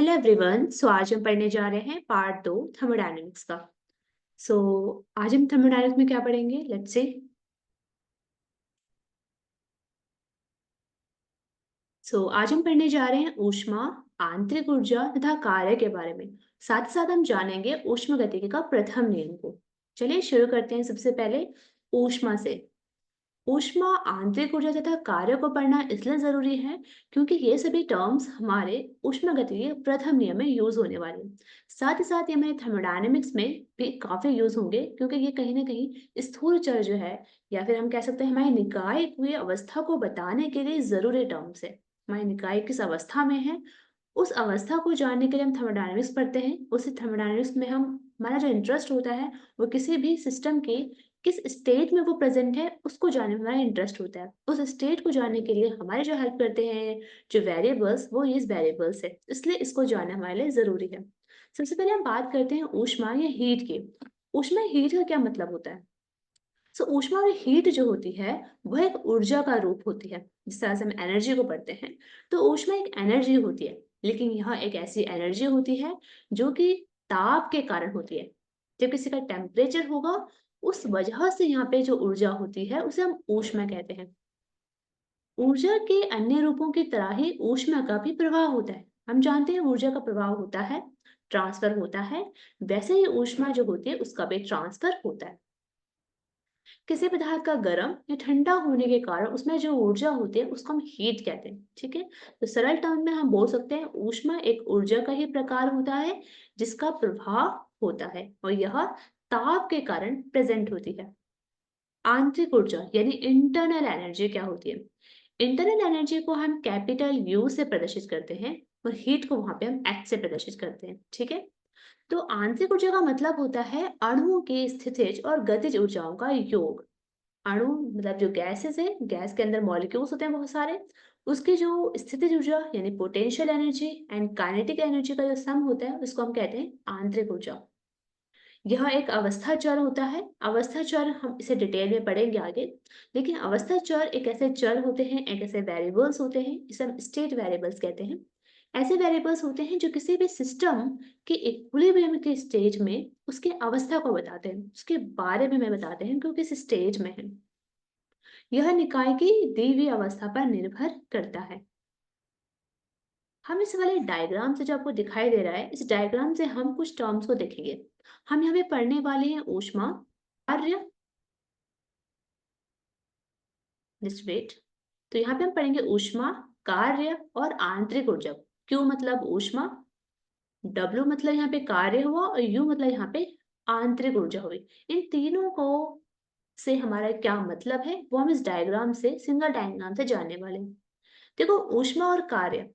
Hello everyone. आज हम पढ़ने जा रहे हैं पार्ट 2 थर्मोडायनेमिक्स का। सो आज हम थर्मोडायनेमिक्स में क्या पढ़ेंगे, लेट्स सी। आज हम पढ़ने जा रहे हैं ऊष्मा, आंतरिक ऊर्जा तथा कार्य के बारे में। साथ ही साथ हम जानेंगे ऊष्मागतिकी का प्रथम नियम को। चलिए शुरू करते हैं सबसे पहले ऊष्मा से। ऊष्मा, आंतरिक ऊर्जा तथा कार्य को पढ़ना इसलिए जरूरी है क्योंकि ये सभी टर्म्स हमारे ऊष्मागतिकी के प्रथम नियम में यूज होने वाले हैं। साथ ही साथ ये हमारे थर्मोडायनेमिक्स में भी काफी यूज होंगे क्योंकि ये कहीं ना कहीं स्थूल चर जो है, या फिर हम कह सकते हैं हमारे निकाय हुई अवस्था को बताने के लिए जरूरी टर्म्स है। हमारे निकाय किस अवस्था में है, उस अवस्था को जानने के लिए हम थर्मोडायनेमिक्स पढ़ते हैं। उसी थर्मोडायनेमिक्स में हम हमारा जो इंटरेस्ट होता है वो किसी भी सिस्टम के किस स्टेट में वो प्रेजेंट है उसको जानने में हमारा इंटरेस्ट होता है। उस स्टेट को जानने के लिए हमारे जो हेल्प करते हैं जो वेरिएबल्स, वो ये वेरिएबल्स है, इसलिए इसको जानना हमारे लिए जरूरी है। सबसे पहले हम बात करते हैं ऊष्मा या हीट की। ऊष्मा हीट का क्या मतलब होता है? ऊष्मा और हीट जो होती है वह एक ऊर्जा का रूप होती है। जिस तरह से हम एनर्जी को पढ़ते हैं, तो ऊष्मा एक एनर्जी होती है, लेकिन यह एक ऐसी एनर्जी होती है जो कि ताप के कारण होती है। जब किसी का टेम्परेचर होगा, उस वजह से यहाँ पे जो ऊर्जा होती है उसे हम ऊष्मा कहते हैं। ऊर्जा के अन्य रूपों की तरह ही ऊष्मा का भी प्रवाह होता है। हम जानते हैं ऊर्जा का प्रवाह होता है, ट्रांसफर होता है। वैसे ही ऊष्मा जो होती है उसका भी ट्रांसफर होता है। किसी पदार्थ का गर्म या ठंडा होने के कारण उसमें जो ऊर्जा होती है उसको हम हीट कहते हैं। ठीक है, तो सरल टर्म में हम बोल सकते हैं ऊष्मा एक ऊर्जा का ही प्रकार होता है जिसका प्रभाव होता है और यह ताप के कारण प्रेजेंट होती है। आंतरिक ऊर्जा यानी इंटरनल एनर्जी क्या होती है? इंटरनल एनर्जी को हम कैपिटल यू से प्रदर्शित करते हैं और हीट को वहां पे हम एच से प्रदर्शित करते हैं। ठीक है, तो आंतरिक ऊर्जा का मतलब होता है अणुओं की स्थितिज और गतिज ऊर्जाओं का योग। अणु मतलब जो गैसेस है, गैस के अंदर मॉलिक्यूल्स होते हैं बहुत सारे, उसकी जो स्थितिज ऊर्जा यानी potential energy and kinetic energy का जो सम होता है उसको हम कहते हैं आंतरिक ऊर्जा। यह एक अवस्था चर होता है। अवस्था चर हम इसे डिटेल में पढ़ेंगे आगे, लेकिन अवस्था चर एक ऐसे चर होते हैं, एक ऐसे वेरिएबल्स होते हैं जिसे हम स्टेट वेरिएबल्स कहते हैं। ऐसे वेरिएबल्स होते हैं जो किसी भी सिस्टम के इक्विलिब्रियम के स्टेज में उसकी अवस्था को बताते हैं, उसके बारे में बताते हैं कि वो किस स्टेज में है। यह निकाय की दी हुई अवस्था पर निर्भर करता है। हम इस वाले डायग्राम से जो आपको दिखाई दे रहा है, इस डायग्राम से हम कुछ टर्म्स को देखेंगे। हम यहाँ पे पढ़ने वाले हैं ऊष्मा, कार्य, जस्ट वेट। तो यहाँ पे हम पढ़ेंगे ऊष्मा, कार्य और आंतरिक ऊर्जा। क्यू मतलब ऊष्मा, डब्ल्यू मतलब यहाँ पे कार्य हुआ और यू मतलब यहाँ पे आंतरिक ऊर्जा हुई। इन तीनों को से हमारा क्या मतलब है वो हम इस डायग्राम से, सिंगल डायग्राम से जानने वाले हैं। देखो, ऊष्मा और कार्य,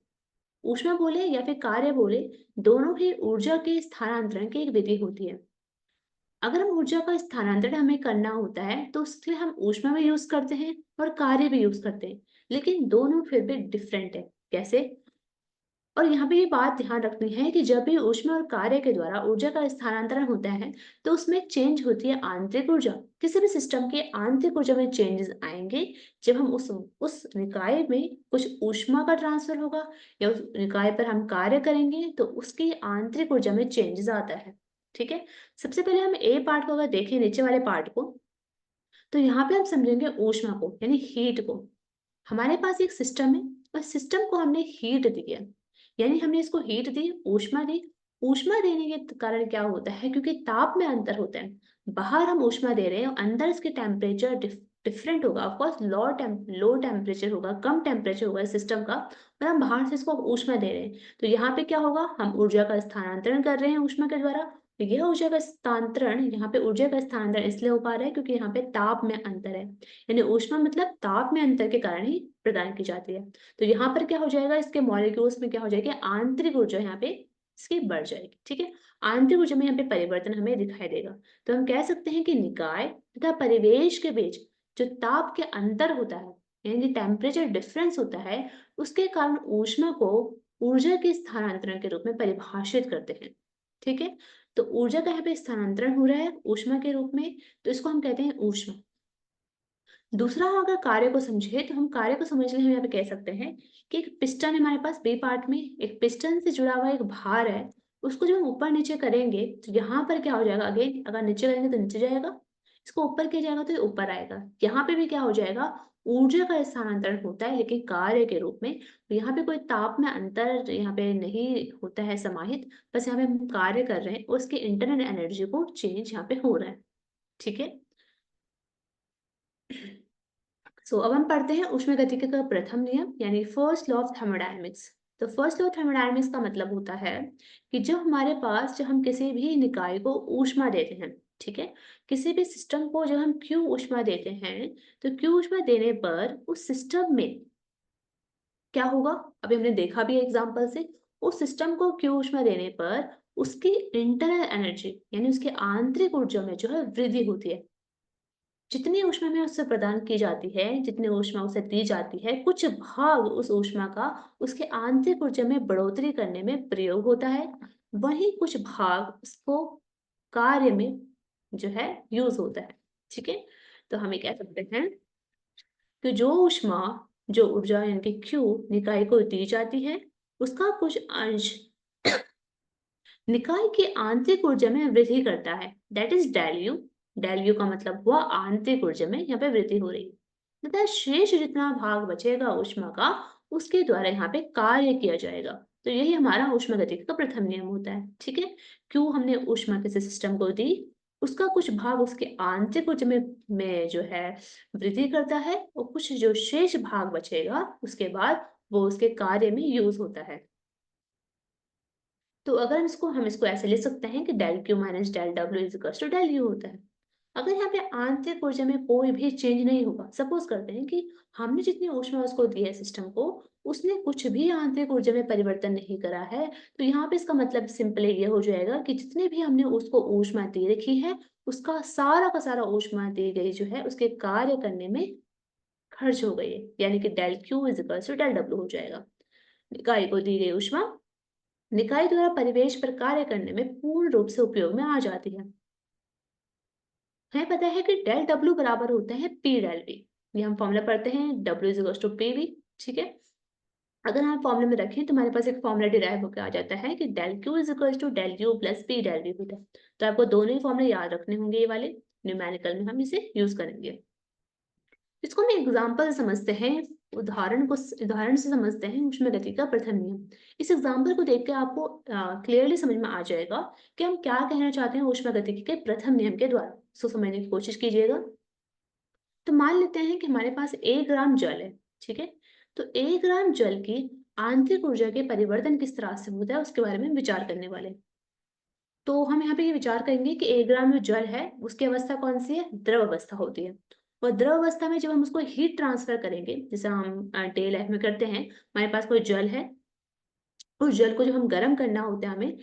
ऊष्मा बोले या फिर कार्य बोले, दोनों ही ऊर्जा के स्थानांतरण की एक विधि होती है। अगर हम ऊर्जा का स्थानांतरण हमें करना होता है तो उसके लिए हम ऊष्मा भी यूज करते हैं और कार्य भी यूज करते हैं, लेकिन दोनों फिर भी डिफरेंट है। कैसे? और यहाँ पे ये बात ध्यान रखनी है कि जब भी ऊष्मा और कार्य के द्वारा ऊर्जा का स्थानांतरण होता है तो उसमें चेंज होती है आंतरिक ऊर्जा। किसी भी सिस्टम की आंतरिक ऊर्जा में चेंजेस आएंगे जब हम उस निकाय में कुछ ऊष्मा का ट्रांसफर होगा या उस निकाय पर हम कार्य करेंगे तो उसकी आंतरिक ऊर्जा में चेंजेस आता है। ठीक है, सबसे पहले हम ए पार्ट को अगर देखें, नीचे वाले पार्ट को, तो यहाँ पे हम समझेंगे ऊष्मा को यानी हीट को। हमारे पास एक सिस्टम है और सिस्टम को हमने हीट दी है, यानी हमने इसको हीट दी, ऊष्मा दी। ऊष्मा देने के कारण क्या होता है, क्योंकि ताप में अंतर होता है, बाहर हम ऊष्मा दे रहे हैं और अंदर इसके टेम्परेचर डिफरेंट होगा। ऑफकोर्स लो टेम्परेचर होगा, कम टेम्परेचर होगा इस सिस्टम का, और हम बाहर से इसको ऊष्मा दे रहे हैं। तो यहाँ पे क्या होगा, हम ऊर्जा का स्थानांतरण कर रहे हैं ऊष्मा के द्वारा। तो यह ऊर्जा का स्थानांतरण, यहाँ पे ऊर्जा का स्थानांतरण इसलिए हो पा रहा है क्योंकि यहाँ पे ताप में अंतर है, यानी ऊष्मा मतलब ताप में अंतर के कारण ही प्रदान की जाती है। तो यहाँ पर क्या हो जाएगा, इसके मॉलिक्यूल्स में क्या हो जाएगी, आंतरिक ऊर्जा यहाँ पे इसकी बढ़ जाएगी। ठीक है, आंतरिक ऊर्जा में यहाँ पे परिवर्तन हमें दिखाई देगा। तो हम कह सकते हैं कि निकाय तथा परिवेश के बीच जो ताप के अंतर होता है, यानी टेम्परेचर डिफरेंस होता है, उसके कारण ऊष्मा को ऊर्जा के स्थानांतरण के रूप में परिभाषित करते हैं। ठीक है, तो ऊर्जा का यहाँ पे स्थानांतरण हो रहा है ऊष्मा के रूप में, तो इसको हम कहते हैं ऊष्मा। दूसरा हम अगर कार्य को समझे तो हम कार्य को समझने हम यहाँ पे कह सकते हैं कि एक पिस्टन हमारे पास बी पार्ट में, एक पिस्टन से जुड़ा हुआ एक भार है, उसको जब हम ऊपर नीचे करेंगे तो यहाँ पर क्या हो जाएगा, अगेन अगर नीचे करेंगे तो नीचे जाएगा, इसको ऊपर किया जाएगा तो ये ऊपर आएगा। यहाँ पे भी क्या हो जाएगा, ऊर्जा का स्थानांतरण होता है लेकिन कार्य के रूप में। तो यहाँ पे कोई ताप में अंतर यहाँ पे नहीं होता है समाहित, बस यहाँ पे हम कार्य कर रहे हैं और उसकी इंटरनल एनर्जी को चेंज यहाँ पे हो रहा है। ठीक है। अब हम पढ़ते हैं ऊष्मागतिकी का प्रथम नियम यानी फर्स्ट लॉ ऑफ थर्मोडायनेमिक्स। तो फर्स्ट लॉ ऑफ थर्मोडायनेमिक्स का मतलब होता है कि जब हम किसी भी निकाय को ऊष्मा देते हैं, ठीक है, किसी भी सिस्टम को जब हम क्यू ऊष्मा देते हैं, तो क्यू ऊष्मा देने पर उस सिस्टम में क्या होगा, अभी हमने देखा भी एग्जाम्पल से, उस सिस्टम को क्यू ऊष्मा देने पर उसकी इंटरनल एनर्जी यानी उसकी आंतरिक ऊर्जा में जो है वृद्धि होती है। जितनी ऊष्मा में उससे प्रदान की जाती है, जितनी ऊष्मा उसे दी जाती है, कुछ भाग उस ऊष्मा का उसके आंतरिक ऊर्जा में बढ़ोतरी करने में प्रयोग होता है, वहीं कुछ भाग उसको कार्य में जो है यूज होता है। ठीक है। तो हम ये कह सकते हैं कि जो ऊष्मा, जो ऊर्जा यानी कि क्यू निकाय को दी जाती है, उसका कुछ अंश निकाय की आंतरिक ऊर्जा में वृद्धि करता है, that is del U. Del U का मतलब हुआ आंतरिक ऊर्जा में यहाँ पे वृद्धि हो रही है, तथा शेष जितना भाग बचेगा ऊष्मा का, उसके द्वारा यहाँ पे कार्य किया जाएगा। तो यही हमारा ऊष्मागतिकी का प्रथम नियम होता है। ठीक है। क्यों हमने ऊष्मा किसी सिस्टम को दी, उसका कुछ भाग उसके आंतरिक ऊर्जा में जो है वृद्धि करता है, और कुछ जो शेष भाग बचेगा उसके बाद वो उसके कार्य में यूज होता है। तो अगर हम इसको ऐसे लिख सकते हैं कि del Q minus del W is equal to del U होता है। अगर यहाँ पे आंतरिक ऊर्जा में कोई भी चेंज नहीं होगा, सपोज करते हैं कि हमने जितनी ऊष्मा उसको दी है सिस्टम को, उसने कुछ भी आंतरिक ऊर्जा में परिवर्तन नहीं करा है, तो यहाँ पे इसका मतलब सिंपली ये हो जाएगा कि जितने भी हमने उसको ऊष्मा दे रखी है, उसका सारा का सारा ऊष्मा दी गई जो है उसके कार्य करने में खर्च हो गई है, यानी कि del Q is equal to del W हो जाएगा। इकाई को दी गई ऊष्मा निकाय द्वारा परिवेश पर कार्य करने में पूर्ण रूप से उपयोग में आ जाती है। हमें पता है कि डेल डब्ल्यू बराबर होता है पी डेल वी। ये हम फॉर्मूला पढ़ते हैं, W is equal to P V. ठीक है। अगर हम फॉर्मूले में रखें तो हमारे पास एक फॉर्मूला डिराइव होकर आ जाता है कि del Q is equal to del U plus P del V होता है। तो आपको दोनों ही फॉर्मूले याद रखने होंगे, ये वाले न्यूमेरिकल में हम इसे यूज करेंगे। इसको हम एग्जाम्पल समझते हैं, उदाहरण से समझते हैं ऊष्मागतिकी का प्रथम नियम। इस एग्जाम्पल को देख के आपको क्लियरली समझ में आ जाएगा कि हम क्या कहना चाहते हैं ऊष्मागतिकी के प्रथम नियम के द्वारा। इसको समझने की कोशिश कीजिएगा। तो मान लेते हैं कि हमारे पास 1 ग्राम जल है। ठीक है। तो 1 ग्राम जल की आंतरिक ऊर्जा के परिवर्तन किस तरह से होता है उसके बारे में विचार करने वाले हैं। तो हम यहाँ पे ये विचार करेंगे कि 1 ग्राम जो जल है उसकी अवस्था कौन सी है, द्रव अवस्था होती है। और द्रव अवस्था में जब हम उसको हीट ट्रांसफर करेंगे, जैसे हम डे लाइफ में करते हैं, हमारे पास कोई जल है, उस जल को जब हम गर्म करना होता है, हमें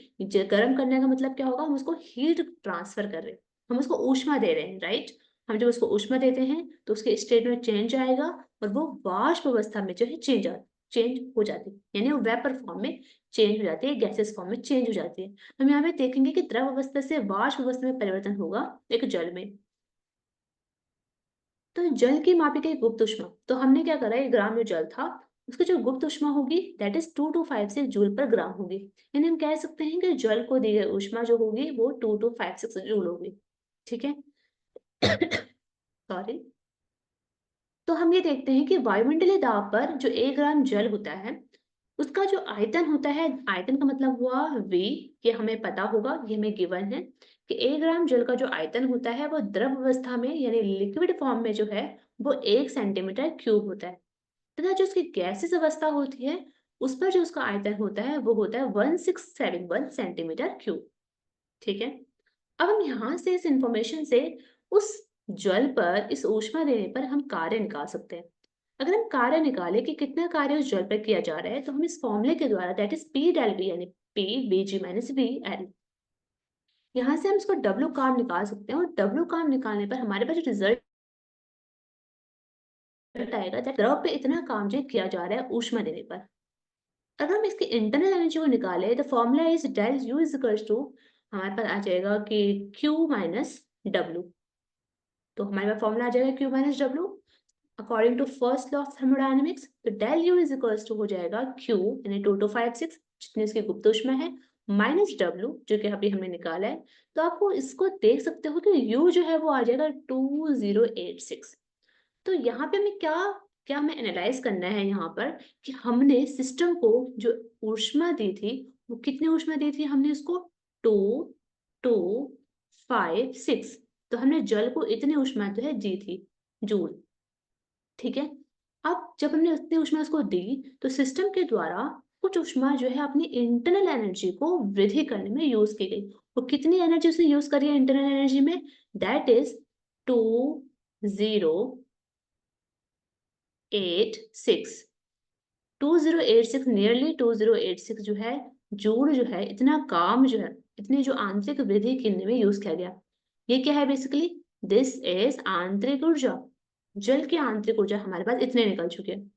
गर्म करने का मतलब क्या होगा, हम उसको हीट ट्रांसफर कर रहे हैं, हम उसको ऊष्मा दे रहे हैं, राइट। हम जब उसको ऊष्मा देते हैं तो उसके स्टेट में चेंज आएगा और वो वाष्प अवस्था में जो है चेंज हो जाती है, यानी वो वेपर फॉर्म में चेंज हो जाती है, गैसेस फॉर्म में चेंज हो जाती है। हम यहाँ पे देखेंगे कि द्रव अवस्था से वाष्प अवस्था में परिवर्तन होगा एक जल में। तो जल की मापी गई गुप्त ऊष्मा, तो हमने क्या करा, 1 ग्राम जो जल था उसकी जो गुप्त ऊष्मा होगी दैट इज 2 to 5 6 जूल पर ग्राम होगी। यानी हम कह सकते हैं कि जल को दी गई ऊष्मा जो होगी वो 2 to 5 6 जूल होगी। ठीक है। सॉरी। तो हम ये देखते हैं कि वायुमंडलीय दाब पर जो 1 ग्राम जल होता है उसका जो आयतन होता है, आयतन का मतलब हुआ V, ये हमें पता होगा, ये हमें गिवन है कि 1 ग्राम जल का जो आयतन होता है वो द्रव अवस्था में यानी लिक्विड फॉर्म में जो है वो 1 सेंटीमीटर क्यूब होता है, तथा जो उसकी गैसेस अवस्था होती है उस पर जो उसका आयतन होता है वो होता है 1671 सेंटीमीटर क्यूब। ठीक है। अब हम यहाँ से इस इंफॉर्मेशन से उस जल पर इस ऊष्मा देने पर हम कार्य निकाल सकते हैं। अगर हम कार्य निकालें कि कितना कार्य उस जल पर किया जा रहा है, तो हम इस फॉर्मूले के द्वारा that is P del V यानी P V G minus V L, यहाँ से हम इसको डब्ल्यू काम निकाल सकते हैं, और डब्ल्यू काम निकालने पर हमारे पास जो रिजल्ट आएगा दैट द्रव पे इतना काम जो किया जा रहा है ऊष्मा देने पर। अगर हम इसकी इंटरनल एनर्जी को निकालें, the formula is del U is equal to, हमारे पास आ जाएगा कि क्यू माइनस डब्ल्यू। तो हमारे पास फॉर्मूला आ जाएगा Q minus W. According to first law of thermodynamics, तो del U is equals to हो जाएगा Q यानी 2256 जितनी उसकी गुप्त ऊष्मा है माइनस W जो कि अभी हमने निकाला है। तो आपको इसको देख सकते हो कि U जो है वो आ जाएगा 2086। तो यहाँ पे हमें क्या क्या हमें एनालाइज करना है यहाँ पर कि हमने सिस्टम को जो ऊष्मा दी थी वो कितनी ऊष्मा दी थी, हमने उसको 2256। तो हमने जल को इतनी ऊष्मा जो है दी थी, जूल। ठीक है। अब जब हमने उतनी ऊष्मा उसको दी तो सिस्टम के द्वारा कुछ ऊष्मा जो है अपनी इंटरनल एनर्जी को वृद्धि करने में यूज की गई। वो कितनी एनर्जी उसने यूज करी है इंटरनल एनर्जी में, दैट इज 2086। 2086 नियरली 2086 जो है जूल जो है इतना काम जो है इतनी जो आंतरिक वृद्धि करने में यूज किया गया। ये क्या है बेसिकली, दिस इज आंतरिक ऊर्जा। जल की आंतरिक ऊर्जा हमारे पास इतने निकल चुके हैं।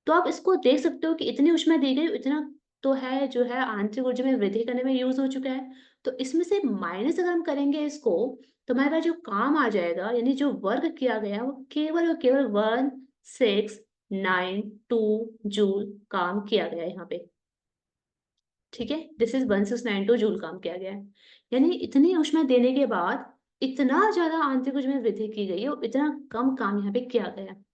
तो आप इसको देख सकते हो कि इतनी ऊष्मा दी गई, इतना तो है जो है आंतरिक ऊर्जा में वृद्धि करने में यूज हो चुका है। तो इसमें से माइनस अगर हम करेंगे इसको तो हमारे पास जो काम आ जाएगा यानी जो वर्क किया गया वो केवल और केवल 1692 जूल काम किया गया है यहाँ पे। ठीक है, दिस इज 1692 जूल काम किया गया है। यानी इतनी ऊष्मा देने के बाद इतना ज्यादा आंतरिक ऊर्जा में वृद्धि की गई है और इतना कम काम यहाँ पे किया गया है।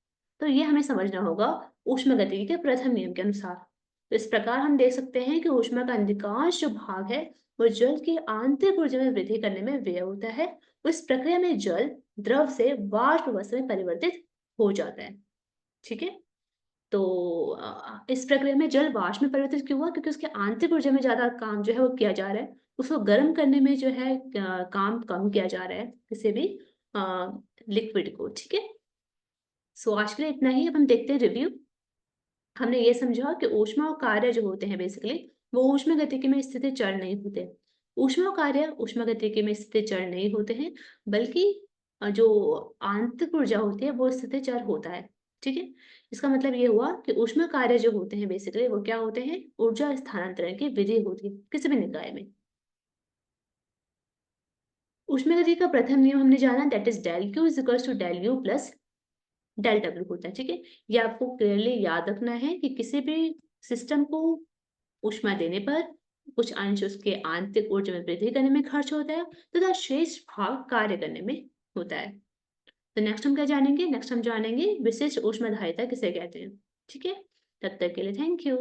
तो ये हमें समझना होगा ऊष्मागतिकी के प्रथम नियम के अनुसार। तो इस प्रकार हम देख सकते हैं कि ऊष्मा का अधिकांश जो भाग है वो जल की आंतरिक ऊर्जा में वृद्धि करने में व्यय होता है। इस प्रक्रिया में जल द्रव से वाष्प अवस्था में परिवर्तित हो जाता है। ठीक है। तो इस प्रक्रिया में जल वाष्प में परिवर्तित क्यों हुआ, क्योंकि उसके आंतरिक ऊर्जा में ज्यादा काम जो है वो किया जा रहा है। उसको गर्म करने में जो है काम कम किया जा रहा है किसी भी लिक्विड को। ठीक है। सो आज के लिए इतना ही। अब हम देखते हैं रिव्यू। हमने ये समझा कि ऊष्मा और कार्य जो होते हैं बेसिकली वो ऊष्मागतिकी में स्थित चर नहीं होते। ऊष्मा और कार्य ऊष्मागतिकी में स्थित चर नहीं होते हैं, बल्कि जो आंतरिक ऊर्जा होती है वो स्थित चर होता है। ठीक है। इसका मतलब ये हुआ कि ऊष्मा कार्य जो होते हैं बेसिकली वो क्या होते हैं, ऊर्जा स्थानांतरण की विधि होती है किसी भी निकाय में। ऊष्मागतिकी का प्रथम नियम हमने जाना, that is del Q is equals to del U plus del W होता है। ठीक है। ये आपको क्लियरली याद रखना है कि किसी भी सिस्टम को ऊष्मा देने पर कुछ अंश उसके आंतरिक ऊर्जा में वृद्धि करने में खर्च होता है तथा शेष भाग कार्य करने में होता है। तो नेक्स्ट हम क्या जानेंगे, नेक्स्ट हम जानेंगे विशिष्ट ऊष्माधारिता किसे कहते हैं। ठीक है। तब तक के लिए थैंक यू।